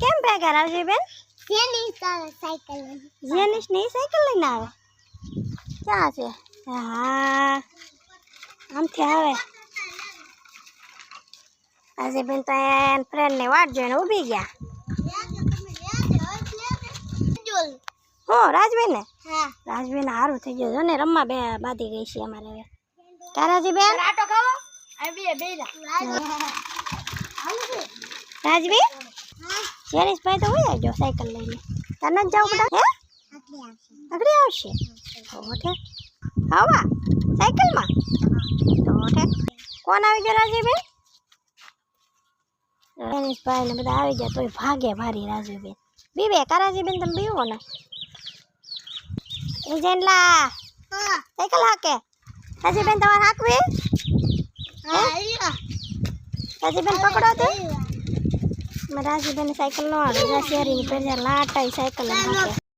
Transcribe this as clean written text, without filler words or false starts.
કેમ ભેગા રાજીબેન? જેનિસ ની સાયકલ લઈને આવે. ક્યાં છે? હા આમથી આવે. રાજીબેન તો એન ફ્રેન્ડ ને વાટ જોઈને ઊભી ગયા. હો રાજબેન ને? રાજબેન સારું થઈ ગયું ને, રમવા બે બાંધી ગઈ છે અમારે હવે. કા રાજીબેન? રાજબેન જેનિસભાઈ તો હોય જો સાયકલ લઈને. તને જ જાવ બધા? હે આગળ આવશે તો હવા સાયકલમાં તો કોણ આવી ગયો રાજીબેન? જેનિસભાઈ ને બધા આવી ગયા તોય ભાગે ભારી રાજુબેન. બીવે કા રાજીબેન? તમે બીવો ને એ જેનલા સાયકલ હાકે. રાજીબેન તમારે હાકવી? રાજીબેન પકડો તો. રાજીબેન સાયકલ નો આવે. શેરીની પેલા લાટાઈ સાયકલ હાકે.